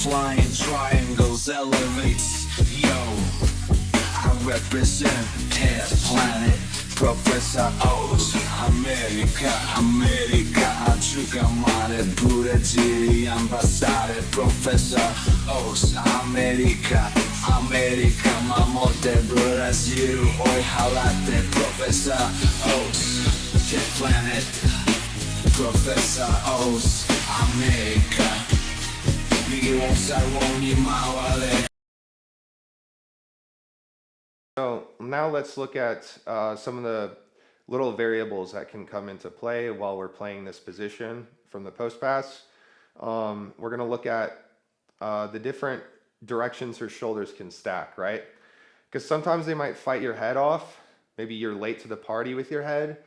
flying triangles elevates. Yo, I represent Air Planet. Professor O's America, America. 아주가 말해 부르지 암바사데 Professor O's America, America. 마모테 브라질 오이 할라테 Professor O's Air Planet. Professor O's America. 미기 옥살 원이 마와레. So now let's look at some of the little variables that can come into play while we're playing this position from the post pass. We're going to look at the different directions her shoulders can stack, right? Because sometimes they might fight your head off. Maybe you're late to the party with your head.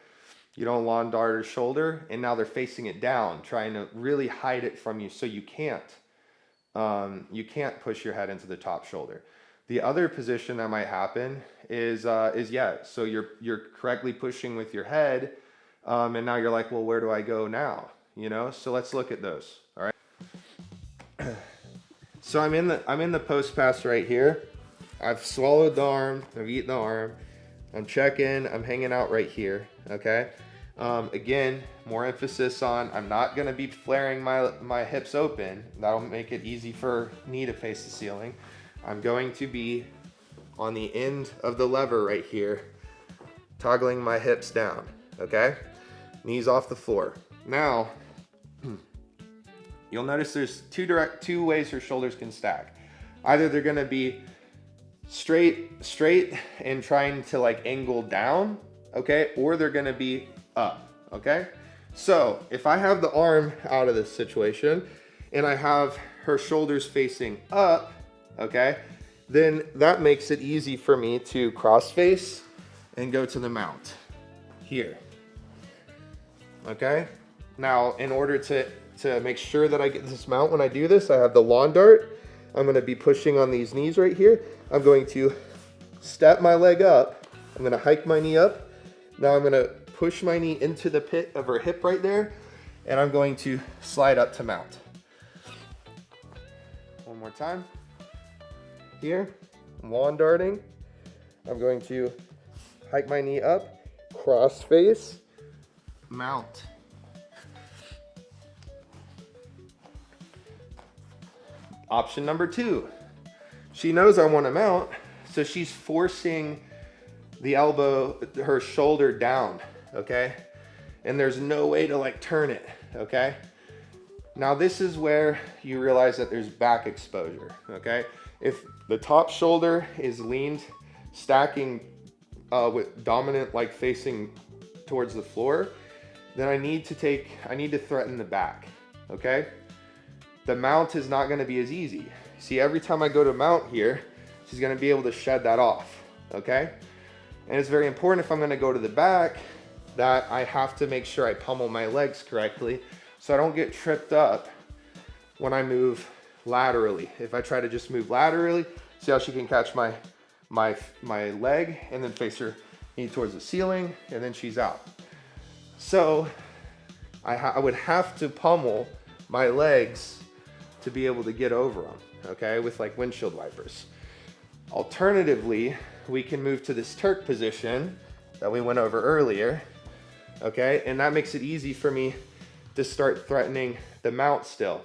You don't lawn dart her shoulder, and now they're facing it down, trying to really hide it from you, so you can't push your head into the top shoulder. The other position that might happen is so you're correctly pushing with your head, and now you're like, well, where do I go now? You know, so let's look at those. All right. So I'm in the post pass right here. I've swallowed the arm. I've eaten the arm. I'm checking. I'm hanging out right here. Okay. Again, more emphasis on I'm not going to be flaring my hips open. That'll make it easy for me to face the ceiling. I'm going to be on the end of the lever right here, toggling my hips down, okay? Knees off the floor. Now, you'll notice there's two ways her shoulders can stack. Either they're gonna be straight and trying to like angle down, okay? Or they're gonna be up, okay? So if I have the arm out of this situation and I have her shoulders facing up, okay, then that makes it easy for me to cross face and go to the mount here. Okay, now in order to make sure that I get this mount when I do this, I have the lawn dart. I'm going to be pushing on these knees right here. I'm going to step my leg up. I'm going to hike my knee up. Now I'm going to push my knee into the pit of her hip right there, and I'm going to slide up to mount. One more time. Here, I'm lawn darting. I'm going to hike my knee up, cross face, mount. Option number 2. She knows I want to mount, so she's forcing the elbow, her shoulder down, okay? And there's no way to like turn it, okay? Now this is where you realize that there's back exposure, okay? If the top shoulder is leaned, stacking with dominant like facing towards the floor, then I need to threaten the back, okay? The mount is not gonna be as easy. See, every time I go to mount here, she's gonna be able to shed that off, okay? And it's very important if I'm gonna go to the back that I have to make sure I pummel my legs correctly so I don't get tripped up when I move laterally. If I try to just move laterally, see how she can catch my leg and then face her knee towards the ceiling, and then she's out. So I would have to pummel my legs to be able to get over them, okay, with like windshield wipers. Alternatively, we can move to this Turk position that we went over earlier, okay, and that makes it easy for me to start threatening the mount still.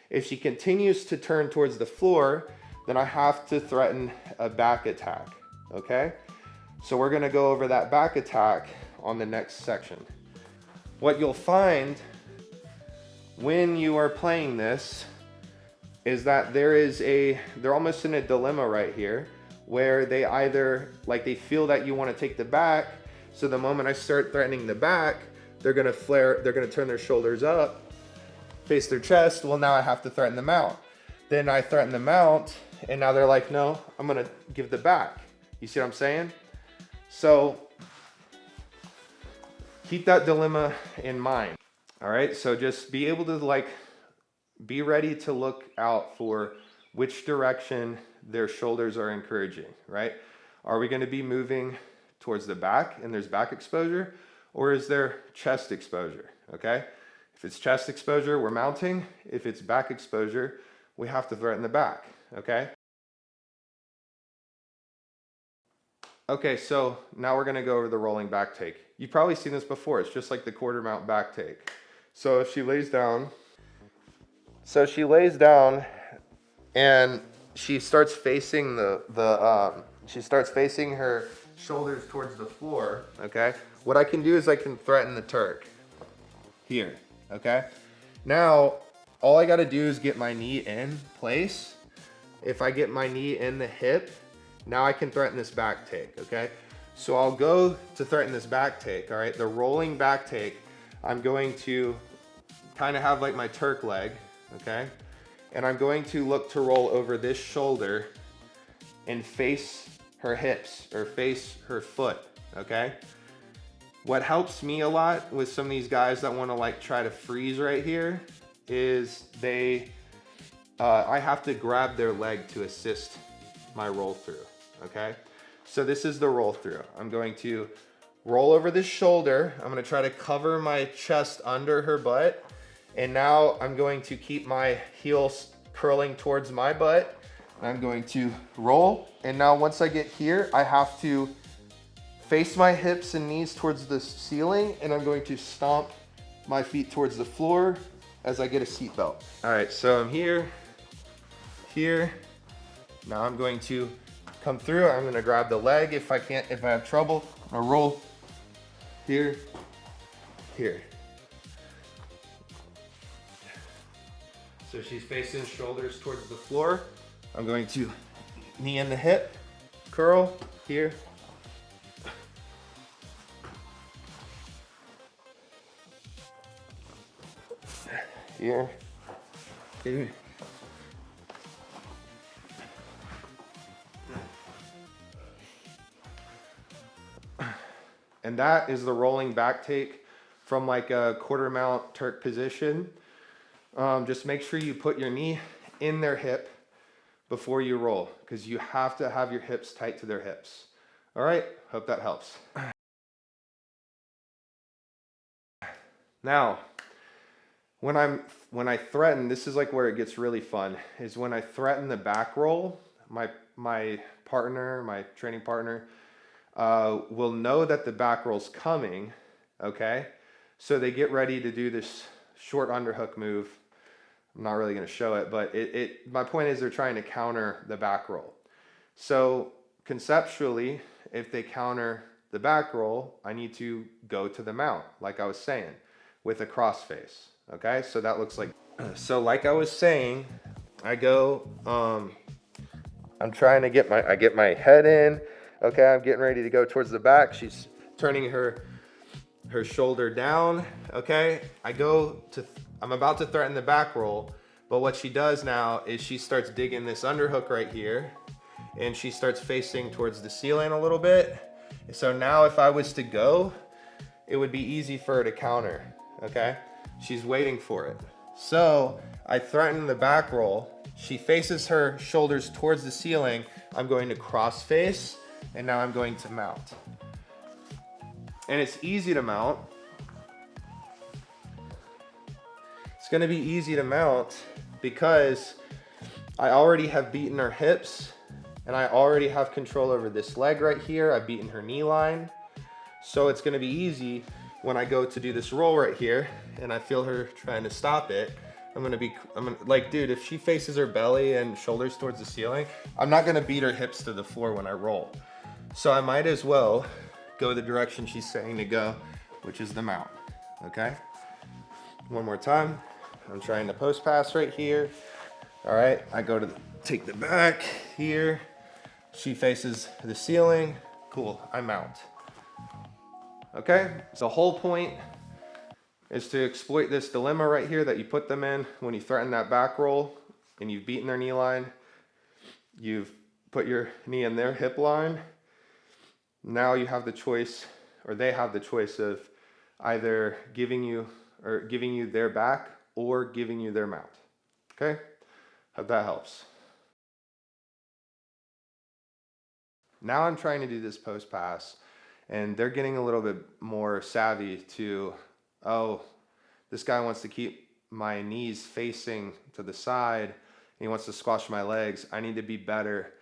If she continues to turn towards the floor, then I have to threaten a back attack, okay? So we're gonna go over that back attack on the next section. What you'll find when you are playing this is that they're almost in a dilemma right here where they either, like they feel that you wanna take the back, so the moment I start threatening the back, they're gonna turn their shoulders up, face their chest. Well, now I have to threaten the mount. Then I threaten the mount, and now they're like, no, I'm gonna give the back. You see what I'm saying? So keep that dilemma in mind. All right, so just be able to like, be ready to look out for which direction their shoulders are encouraging, right? Are we gonna be moving towards the back and there's back exposure, or is there chest exposure, okay? If it's chest exposure, we're mounting. If it's back exposure, we have to threaten the back, okay? Okay, so now we're gonna go over the rolling back take. You've probably seen this before. It's just like the quarter mount back take. So if she lays down, and she starts facing she starts facing her shoulders towards the floor, okay? What I can do is I can threaten the turk here, okay? Now, all I gotta do is get my knee in place. If I get my knee in the hip, now I can threaten this back take, okay? So I'll go to threaten this back take, all right? The rolling back take, I'm going to kind of have like my turk leg, okay? And I'm going to look to roll over this shoulder and face her hips or face her foot, okay? What helps me a lot with some of these guys that want to like try to freeze right here is I have to grab their leg to assist my roll through, okay? So this is the roll through. I'm going to roll over this shoulder. I'm gonna try to cover my chest under her butt. And now I'm going to keep my heels curling towards my butt. I'm going to roll. And now once I get here, I have to face my hips and knees towards the ceiling, and I'm going to stomp my feet towards the floor as I get a seat belt. All right, so I'm here. Now I'm going to come through. I'm gonna grab the leg if I have trouble. I'm gonna roll here. So she's facing shoulders towards the floor. I'm going to knee in the hip, curl here. Here. And that is the rolling back take from like a quarter mount turk position. Just make sure you put your knee in their hip before you roll, because you have to have your hips tight to their hips. All right, hope that helps. Now, when I threaten, this is like where it gets really fun, is when I threaten the back roll, my training partner, will know that the back roll's coming, okay? So they get ready to do this short underhook move. I'm not really gonna show it, but my point is they're trying to counter the back roll. So conceptually, if they counter the back roll, I need to go to the mount, like I was saying, with a cross face, okay? So that looks like, so like I was saying, I go, I'm trying to get my head in, okay? I'm getting ready to go towards the back. She's turning her shoulder down, okay? I'm about to threaten the back roll, but what she does now is she starts digging this underhook right here, and she starts facing towards the ceiling a little bit. So now if I was to go, it would be easy for her to counter, okay? She's waiting for it. So I threaten the back roll. She faces her shoulders towards the ceiling. I'm going to cross face, and now I'm going to mount. And it's easy to mount. It's gonna be easy to mount because I already have beaten her hips, and I already have control over this leg right here. I've beaten her knee line. So it's gonna be easy when I go to do this roll right here and I feel her trying to stop it. I'm gonna like, dude, if she faces her belly and shoulders towards the ceiling, I'm not gonna beat her hips to the floor when I roll. So I might as well go the direction she's saying to go, which is the mount, okay? One more time. I'm trying to post pass right here. All right, I go to take the back here. She faces the ceiling. Cool, I mount. Okay, so the whole point is to exploit this dilemma right here that you put them in when you threaten that back roll and you've beaten their knee line. You've put your knee in their hip line. Now you have the choice, or they have the choice of either giving you their back or giving you their mount. Okay? Hope that helps. Now I'm trying to do this post pass, and they're getting a little bit more savvy to, oh, this guy wants to keep my knees facing to the side he wants to squash my legs, I need to be better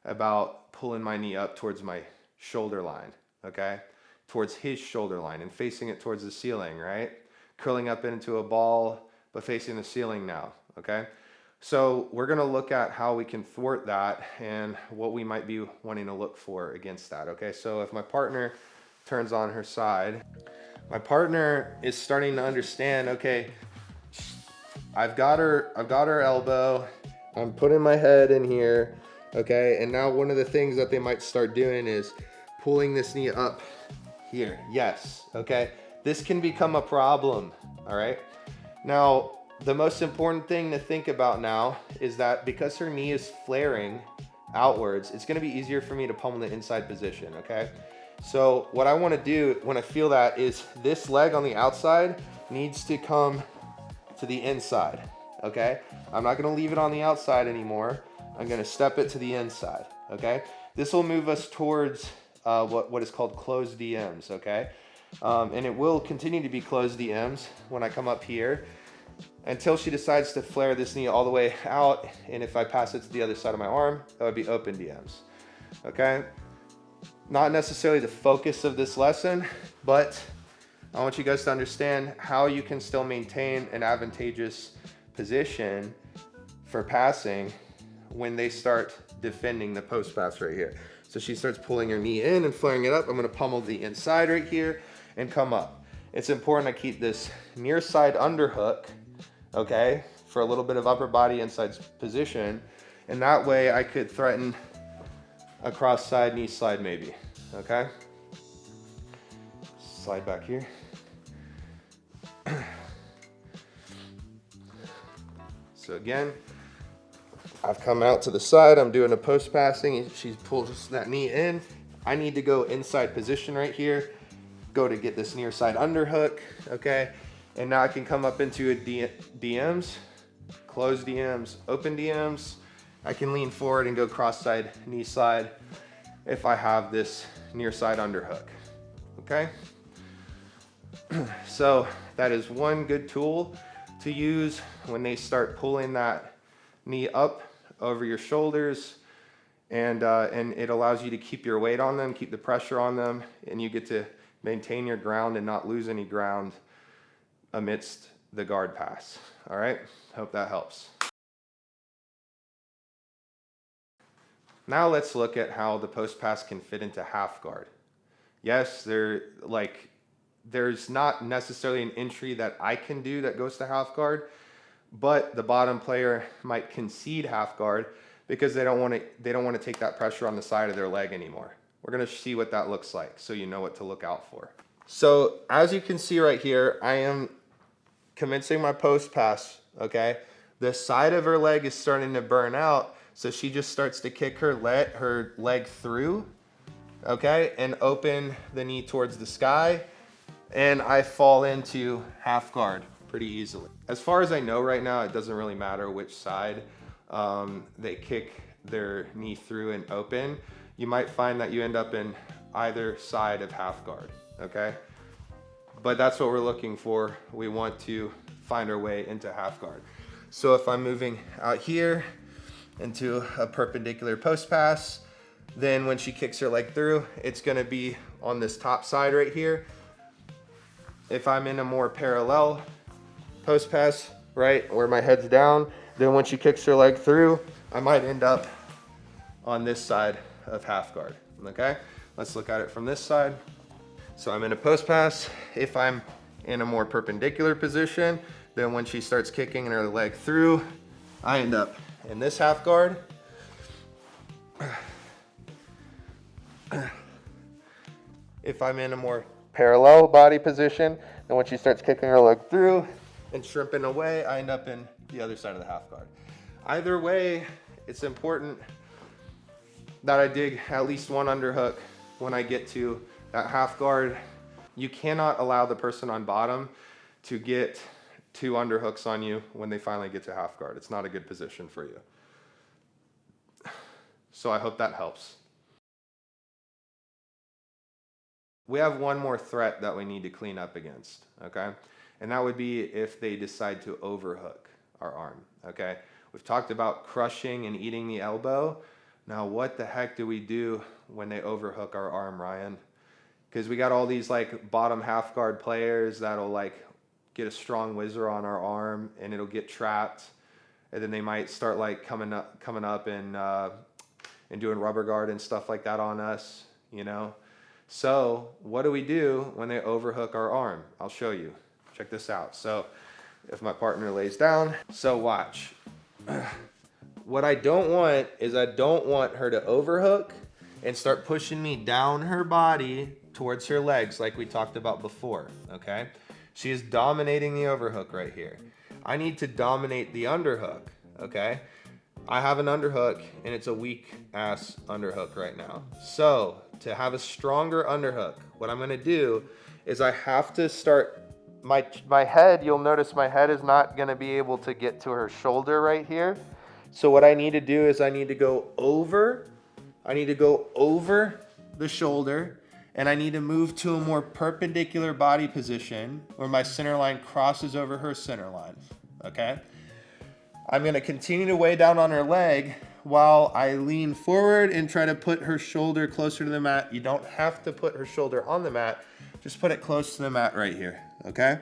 about pulling my knee up towards my shoulder line, okay? Towards his shoulder line and facing it towards the ceiling, right? Curling up into a ball, but facing the ceiling now, okay? So we're gonna look at how we can thwart that and what we might be wanting to look for against that, okay? So if my partner turns on her side, my partner is starting to understand, okay, I've got her elbow, I'm putting my head in here, okay? And now one of the things that they might start doing is pulling this knee up here. Yes, okay? This can become a problem, all right? Now, the most important thing to think about now is that because her knee is flaring outwards, it's gonna be easier for me to pummel the inside position, okay? So what I wanna do when I feel that is this leg on the outside needs to come to the inside, okay? I'm not gonna leave it on the outside anymore. I'm gonna step it to the inside, okay? This will move us towards what is called closed DMs, okay? And it will continue to be closed DMs when I come up here until she decides to flare this knee all the way out. And if I pass it to the other side of my arm, that would be open DMs, okay? Not necessarily the focus of this lesson, but I want you guys to understand how you can still maintain an advantageous position for passing when they start defending the post pass right here. So she starts pulling her knee in and flaring it up. I'm gonna pummel the inside right here and come up. It's important to keep this near side underhook, okay, for a little bit of upper body inside position. And that way I could threaten a cross side knee slide maybe, okay? Slide back here. So again, I've come out to the side, I'm doing a post passing, she pulls that knee in. I need to go inside position right here, go to get this near side underhook, okay? And now I can come up into a DMs, closed DMs, open DMs. I can lean forward and go cross side knee slide if I have this near side underhook, okay? So that is one good tool to use when they start pulling that knee up over your shoulders, and it allows you to keep your weight on them, keep the pressure on them, and you get to maintain your ground and not lose any ground amidst the guard pass. All right, hope that helps. Now let's look at how the post pass can fit into half guard. Yes, there's not necessarily an entry that I can do that goes to half guard, but the bottom player might concede half guard because they don't want to take that pressure on the side of their leg anymore. We're going to see what that looks like so you know what to look out for. So as you can see right here, I am commencing my post pass, okay? The side of her leg is starting to burn out, so she just starts to kick her leg through, okay, and open the knee towards the sky, and I fall into half guard pretty easily. As far as I know right now, it doesn't really matter which side they kick their knee through and open. You might find that you end up in either side of half guard, okay? But that's what we're looking for. We want to find our way into half guard. So if I'm moving out here into a perpendicular post pass, then when she kicks her leg through, it's gonna be on this top side right here. If I'm in a more parallel post pass, right, where my head's down, then when she kicks her leg through, I might end up on this side of half guard, okay? Let's look at it from this side. So I'm in a post pass. If I'm in a more perpendicular position, then when she starts kicking her leg through, I end up in this half guard. If I'm in a more parallel body position, then when she starts kicking her leg through and shrimping away, I end up in the other side of the half guard. Either way, it's important that I dig at least one underhook when I get to that half guard. You cannot allow the person on bottom to get two underhooks on you when they finally get to half guard. It's not a good position for you. So I hope that helps. We have one more threat that we need to clean up against, okay? And that would be if they decide to overhook our arm, okay? We've talked about crushing and eating the elbow. Now, what the heck do we do when they overhook our arm, Ryan? Because we got all these like bottom half guard players that'll like get a strong whizzer on our arm and it'll get trapped. And then they might start like coming up and doing rubber guard and stuff like that on us, you know? So what do we do when they overhook our arm? I'll show you. Check this out. So if my partner lays down, so watch. What I don't want is I don't want her to overhook and start pushing me down her body towards her legs like we talked about before, okay? She is dominating the overhook right here. I need to dominate the underhook, okay? I have an underhook and it's a weak ass underhook right now. So to have a stronger underhook, what I'm gonna do is I have to start, my head, you'll notice my head is not gonna be able to get to her shoulder right here. So what I need to do is I need to go over the shoulder, and I need to move to a more perpendicular body position where my center line crosses over her center line, okay? I'm gonna continue to weigh down on her leg while I lean forward and try to put her shoulder closer to the mat. You don't have to put her shoulder on the mat, just put it close to the mat right here, okay?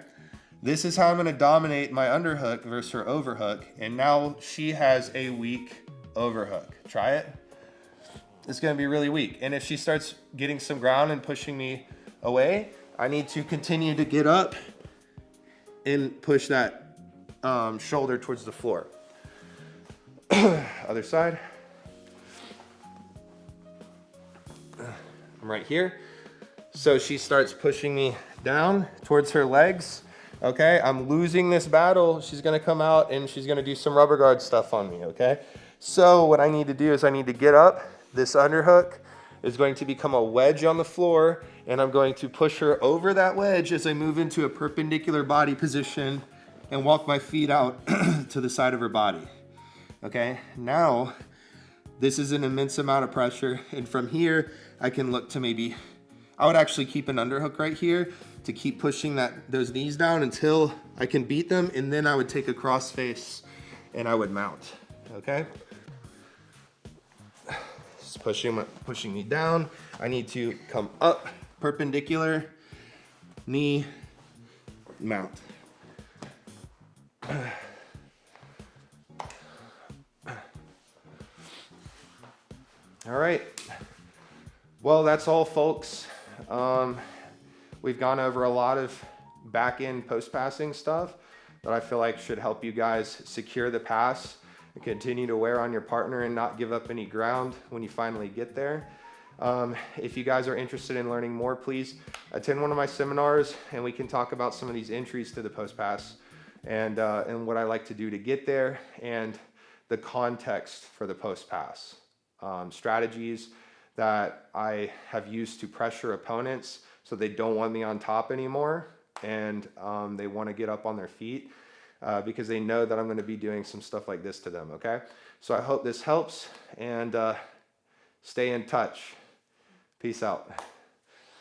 This is how I'm gonna dominate my underhook versus her overhook, and now she has a weak overhook. Try it. It's gonna be really weak. And if she starts getting some ground and pushing me away, I need to continue to get up and push that shoulder towards the floor. Other side. I'm right here. So she starts pushing me down towards her legs. Okay, I'm losing this battle. She's gonna come out and she's gonna do some rubber guard stuff on me, okay? So what I need to do is I need to get up. This underhook is going to become a wedge on the floor, and I'm going to push her over that wedge as I move into a perpendicular body position and walk my feet out to the side of her body. Okay, now this is an immense amount of pressure, and from here I can look to maybe, I would actually keep an underhook right here to keep pushing those knees down until I can beat them, and then I would take a cross face and I would mount, okay? It's pushing me down. I need to come up, perpendicular, knee, mount. All right, well, that's all, folks. We've gone over a lot of back-end post-passing stuff that I feel like should help you guys secure the pass and continue to wear on your partner and not give up any ground when you finally get there. If you guys are interested in learning more, please attend one of my seminars and we can talk about some of these entries to the post-pass and what I like to do to get there and the context for the post-pass. Strategies that I have used to pressure opponents so they don't want me on top anymore, and they want to get up on their feet because they know that I'm going to be doing some stuff like this to them, okay? So I hope this helps, and stay in touch. Peace out.